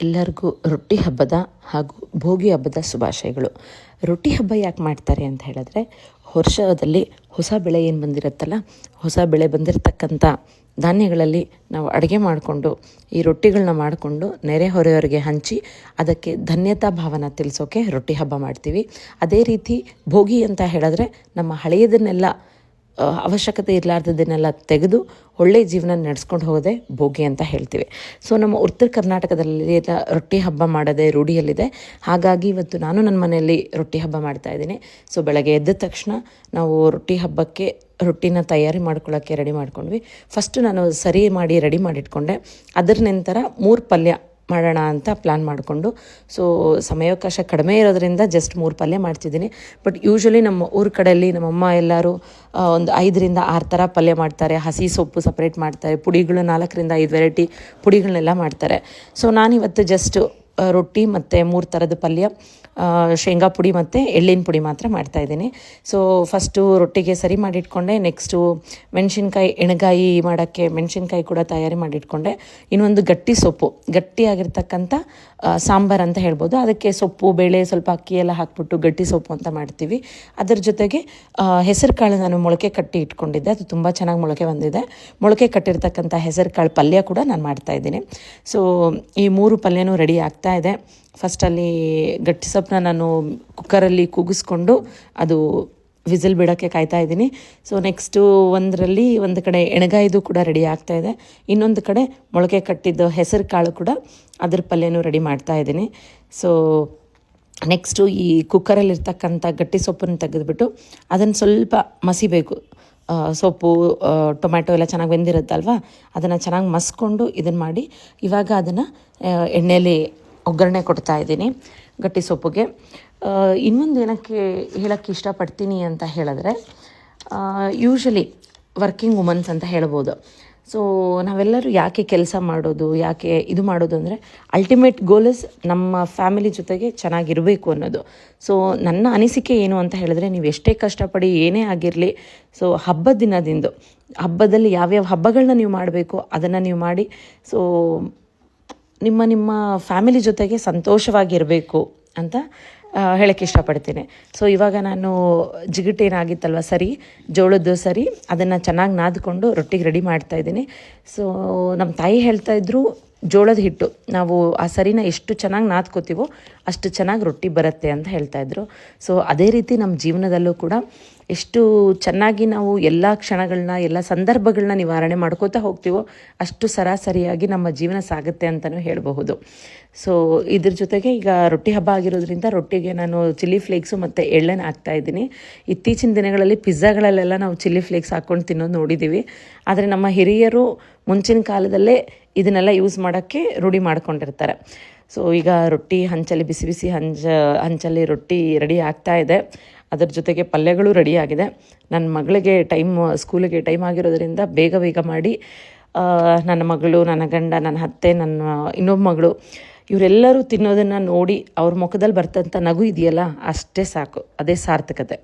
ಎಲ್ಲರಿಗೂ ರೊಟ್ಟಿ ಹಬ್ಬದ ಹಾಗೂ ಭೋಗಿ ಹಬ್ಬದ ಶುಭಾಶಯಗಳು. ರೊಟ್ಟಿ ಹಬ್ಬ ಯಾಕೆ ಮಾಡ್ತಾರೆ ಅಂತ ಹೇಳಿದ್ರೆ, ವರ್ಷದಲ್ಲಿ ಹೊಸ ಬೆಳೆ ಏನು ಬಂದಿರುತ್ತಲ್ಲ, ಹೊಸ ಬೆಳೆ ಬಂದಿರತಕ್ಕಂಥ ಧಾನ್ಯಗಳಲ್ಲಿ ನಾವು ಅಡುಗೆ ಮಾಡಿಕೊಂಡು ಈ ರೊಟ್ಟಿಗಳನ್ನ ಮಾಡಿಕೊಂಡು ನೆರೆಹೊರೆಯವರಿಗೆ ಹಂಚಿ ಅದಕ್ಕೆ ಧನ್ಯತಾ ಭಾವನ ತಿಳಿಸೋಕೆ ರೊಟ್ಟಿ ಹಬ್ಬ ಮಾಡ್ತೀವಿ. ಅದೇ ರೀತಿ ಭೋಗಿ ಅಂತ ಹೇಳಿದ್ರೆ ನಮ್ಮ ಹಳೆಯದನ್ನೆಲ್ಲ ಅವಶ್ಯಕತೆ ಇರಲಾರ್ದದನ್ನೆಲ್ಲ ತೆಗೆದು ಒಳ್ಳೆಯ ಜೀವನ ನಡೆಸ್ಕೊಂಡು ಹೋಗೋದೇ ಭೋಗಿ ಅಂತ ಹೇಳ್ತೀವಿ. ಸೊ ನಮ್ಮ ಉತ್ತರ ಕರ್ನಾಟಕದಲ್ಲಿ ರೊಟ್ಟಿ ಹಬ್ಬ ಮಾಡೋದೇ ರೂಢಿಯಲ್ಲಿದೆ. ಹಾಗಾಗಿ ಇವತ್ತು ನಾನು ನನ್ನ ಮನೆಯಲ್ಲಿ ರೊಟ್ಟಿ ಹಬ್ಬ ಮಾಡ್ತಾಯಿದ್ದೀನಿ. ಸೊ ಬೆಳಗ್ಗೆ ಎದ್ದ ತಕ್ಷಣ ನಾವು ರೊಟ್ಟಿ ಹಬ್ಬಕ್ಕೆ ರೊಟ್ಟಿನ ತಯಾರಿ ಮಾಡ್ಕೊಳ್ಳೋಕ್ಕೆ ರೆಡಿ ಮಾಡ್ಕೊಂಡ್ವಿ. ಫಸ್ಟು ನಾನು ಸರಿ ಮಾಡಿ ರೆಡಿ ಮಾಡಿಟ್ಕೊಂಡೆ. ಅದರ ನಂತರ 3 ಪಲ್ಯ ಮಾಡೋಣ ಅಂತ ಪ್ಲ್ಯಾನ್ ಮಾಡಿಕೊಂಡು, ಸೊ ಸಮಯಾವಕಾಶ ಕಡಿಮೆ ಇರೋದ್ರಿಂದ ಜಸ್ಟ್ 3 ಪಲ್ಯ ಮಾಡ್ತಿದ್ದೀನಿ. ಬಟ್ ಯೂಶ್ವಲಿ ನಮ್ಮ ಊರ ಕಡೆಯಲ್ಲಿ ನಮ್ಮಮ್ಮ ಎಲ್ಲರೂ ಒಂದು 5ರಿಂದ 6 ಥರ ಪಲ್ಯ ಮಾಡ್ತಾರೆ. ಹಸಿ ಸೊಪ್ಪು ಸಪ್ರೇಟ್ ಮಾಡ್ತಾರೆ, ಪುಡಿಗಳು 4ರಿಂದ 5 ವೆರೈಟಿ ಪುಡಿಗಳನ್ನೆಲ್ಲ ಮಾಡ್ತಾರೆ. ಸೊ ನಾನಿವತ್ತು ಜಸ್ಟ್ ರೊಟ್ಟಿ ಮತ್ತು 3 ಥರದ ಪಲ್ಯ, ಶೇಂಗಾ ಪುಡಿ ಮತ್ತು ಎಳ್ಳಿನ ಪುಡಿ ಮಾತ್ರ ಮಾಡ್ತಾಯಿದ್ದೀನಿ. ಸೊ ಫಸ್ಟು ರೊಟ್ಟಿಗೆ ಸರಿ ಮಾಡಿಟ್ಕೊಂಡೆ. ನೆಕ್ಸ್ಟು ಮೆಣಸಿನ್ಕಾಯಿ ಎಣ್ಗಾಯಿ ಮಾಡೋಕ್ಕೆ ಮೆಣಸಿನ್ಕಾಯಿ ಕೂಡ ತಯಾರಿ ಮಾಡಿಟ್ಕೊಂಡೆ. ಇನ್ನೊಂದು ಗಟ್ಟಿ ಸೊಪ್ಪು, ಗಟ್ಟಿಯಾಗಿರ್ತಕ್ಕಂಥ ಸಾಂಬಾರು ಅಂತ ಹೇಳ್ಬೋದು. ಅದಕ್ಕೆ ಸೊಪ್ಪು, ಬೇಳೆ, ಸ್ವಲ್ಪ ಅಕ್ಕಿ ಎಲ್ಲ ಹಾಕ್ಬಿಟ್ಟು ಗಟ್ಟಿ ಸೊಪ್ಪು ಅಂತ ಮಾಡ್ತೀವಿ. ಅದರ ಜೊತೆಗೆ ಹೆಸರು ಕಾಳು ನಾನು ಮೊಳಕೆ ಕಟ್ಟಿ ಇಟ್ಕೊಂಡಿದ್ದೆ. ಅದು ತುಂಬ ಚೆನ್ನಾಗಿ ಮೊಳಕೆ ಬಂದಿದೆ. ಮೊಳಕೆ ಕಟ್ಟಿರ್ತಕ್ಕಂಥ ಹೆಸರು ಕಾಳು ಪಲ್ಯ ಕೂಡ ನಾನು ಮಾಡ್ತಾಯಿದ್ದೀನಿ. ಸೊ ಈ 3 ಪಲ್ಯನೂ ರೆಡಿ ಆಗ್ತಾಯಿದೆ. ಫಸ್ಟಲ್ಲಿ ಗಟ್ಟಿ ಸೊಪ್ಪನ್ನ ನಾನು ಕುಕ್ಕರಲ್ಲಿ ಕೂಗಿಸ್ಕೊಂಡು ಅದು ವಿಸಿಲ್ ಬಿಡೋಕ್ಕೆ ಕಾಯ್ತಾ ಇದ್ದೀನಿ. ಸೊ ನೆಕ್ಸ್ಟು ಒಂದು ಕಡೆ ಎಣ್ಗಾಯಿದು ಕೂಡ ರೆಡಿ ಆಗ್ತಾಯಿದೆ. ಇನ್ನೊಂದು ಕಡೆ ಮೊಳಕೆ ಕಟ್ಟಿದ್ದು ಹೆಸರು ಕಾಳು ಕೂಡ ಅದ್ರ ಪಲ್ಯನೂ ರೆಡಿ ಮಾಡ್ತಾಯಿದ್ದೀನಿ. ಸೊ ನೆಕ್ಸ್ಟು ಈ ಕುಕ್ಕರಲ್ಲಿರ್ತಕ್ಕಂಥ ಗಟ್ಟಿ ಸೊಪ್ಪನ್ನು ತೆಗೆದುಬಿಟ್ಟು ಅದನ್ನು ಸ್ವಲ್ಪ ಮಸಿಬೇಕು. ಸೊಪ್ಪು, ಟೊಮ್ಯಾಟೊ ಎಲ್ಲ ಚೆನ್ನಾಗಿ ಬೆಂದಿರುತ್ತಲ್ವ, ಅದನ್ನು ಚೆನ್ನಾಗಿ ಮಸ್ಕೊಂಡು ಇದನ್ನು ಮಾಡಿ ಇವಾಗ ಅದನ್ನು ಎಣ್ಣೆಯಲ್ಲಿ ಒಗ್ಗರಣೆ ಕೊಡ್ತಾ ಇದ್ದೀನಿ ಗಟ್ಟಿ ಸೊಪ್ಪಿಗೆ. ಇನ್ನೊಂದು ಏನಕ್ಕೆ ಹೇಳೋಕ್ಕೆ ಇಷ್ಟಪಡ್ತೀನಿ ಅಂತ ಹೇಳಿದ್ರೆ, ಯೂಶ್ವಲಿ ವರ್ಕಿಂಗ್ ವುಮನ್ಸ್ ಅಂತ ಹೇಳ್ಬೋದು. ಸೊ ನಾವೆಲ್ಲರೂ ಯಾಕೆ ಕೆಲಸ ಮಾಡೋದು, ಯಾಕೆ ಇದು ಮಾಡೋದು ಅಂದರೆ, ಅಲ್ಟಿಮೇಟ್ ಗೋಲ್ ಇಸ್ ನಮ್ಮ ಫ್ಯಾಮಿಲಿ ಜೊತೆಗೆ ಚೆನ್ನಾಗಿರಬೇಕು ಅನ್ನೋದು. ಸೊ ನನ್ನ ಅನಿಸಿಕೆ ಏನು ಅಂತ ಹೇಳಿದ್ರೆ, ನೀವು ಎಷ್ಟೇ ಕಷ್ಟಪಡಿ ಏನೇ ಆಗಿರಲಿ, ಸೊ ಹಬ್ಬದ ದಿನದಿಂದ ಹಬ್ಬದಲ್ಲಿ ಯಾವ್ಯಾವ ಹಬ್ಬಗಳನ್ನ ನೀವು ಮಾಡಬೇಕು ಅದನ್ನು ನೀವು ಮಾಡಿ, ಸೊ ನಿಮ್ಮ ಫ್ಯಾಮಿಲಿ ಜೊತೆಗೆ ಸಂತೋಷವಾಗಿರಬೇಕು ಅಂತ ಹೇಳೋಕ್ಕೆ ಇಷ್ಟಪಡ್ತೀನಿ. ಸೊ ಇವಾಗ ನಾನು ಜಿಗುಟೇನಾಗಿತ್ತಲ್ವ ಸರಿ, ಜೋಳದ್ದು ಸರಿ, ಅದನ್ನು ಚೆನ್ನಾಗಿ ನಾದ್ಕೊಂಡು ರೊಟ್ಟಿಗೆ ರೆಡಿ ಮಾಡ್ತಾಯಿದ್ದೀನಿ. ಸೊ ನಮ್ಮ ತಾಯಿ ಹೇಳ್ತಾಯಿದ್ರು, ಜೋಳದ ಹಿಟ್ಟು ನಾವು ಆ ಸರಿನ ಎಷ್ಟು ಚೆನ್ನಾಗಿ ನಾದ್ಕೋತೀವೋ ಅಷ್ಟು ಚೆನ್ನಾಗಿ ರೊಟ್ಟಿ ಬರುತ್ತೆ ಅಂತ ಹೇಳ್ತಾಯಿದ್ರು. ಸೊ ಅದೇ ರೀತಿ ನಮ್ಮ ಜೀವನದಲ್ಲೂ ಕೂಡ ಎಷ್ಟು ಚೆನ್ನಾಗಿ ನಾವು ಎಲ್ಲ ಕ್ಷಣಗಳನ್ನ, ಎಲ್ಲ ಸಂದರ್ಭಗಳನ್ನ ನಿವಾರಣೆ ಮಾಡ್ಕೋತಾ ಹೋಗ್ತೀವೋ ಅಷ್ಟು ಸರಾಸರಿಯಾಗಿ ನಮ್ಮ ಜೀವನ ಸಾಗುತ್ತೆ ಅಂತಲೂ ಹೇಳಬಹುದು. ಸೊ ಇದ್ರ ಜೊತೆಗೆ ಈಗ ರೊಟ್ಟಿ ಹಬ್ಬ ಆಗಿರೋದ್ರಿಂದ ರೊಟ್ಟಿಗೆ ನಾನು ಚಿಲ್ಲಿ ಫ್ಲೇಕ್ಸು ಮತ್ತು ಎಳ್ಳನ್ನು ಹಾಕ್ತಾಯಿದ್ದೀನಿ. ಇತ್ತೀಚಿನ ದಿನಗಳಲ್ಲಿ ಪಿಜ್ಜಾಗಳಲ್ಲೆಲ್ಲ ನಾವು ಚಿಲ್ಲಿ ಫ್ಲೇಕ್ಸ್ ಹಾಕ್ಕೊಂಡು ತಿನ್ನೋದು ನೋಡಿದ್ದೀವಿ. ಆದರೆ ನಮ್ಮ ಹಿರಿಯರು ಮುಂಚಿನ ಕಾಲದಲ್ಲೇ ಇದನ್ನೆಲ್ಲ ಯೂಸ್ ಮಾಡೋಕ್ಕೆ ರೂಢಿ ಮಾಡ್ಕೊಂಡಿರ್ತಾರೆ. ಸೊ ಈಗ ರೊಟ್ಟಿ ಹಂಚಲ್ಲಿ ಬಿಸಿ ಬಿಸಿ ಹಂಚಲ್ಲಿ ರೊಟ್ಟಿ ರೆಡಿ ಆಗ್ತಾಯಿದೆ. ಅದರ ಜೊತೆಗೆ ಪಲ್ಯಗಳು ರೆಡಿಯಾಗಿದೆ. ನನ್ನ ಮಗಳಿಗೆ ಸ್ಕೂಲಿಗೆ ಟೈಮ್ ಆಗಿರೋದ್ರಿಂದ ಬೇಗ ಮಾಡಿ ನನ್ನ ಮಗಳು, ನನ್ನ ಗಂಡ, ನನ್ನ ಅತ್ತೆ, ನನ್ನ ಇನ್ನೊಬ್ಬ ಮಗಳು ಇವರೆಲ್ಲರೂ ತಿನ್ನೋದನ್ನು ನೋಡಿ ಅವ್ರ ಮುಖದಲ್ಲಿ ಬರ್ತಂಥ ನಗು ಇದೆಯಲ್ಲ, ಅಷ್ಟೇ ಸಾಕು, ಅದೇ ಸಾರ್ಥಕತೆ.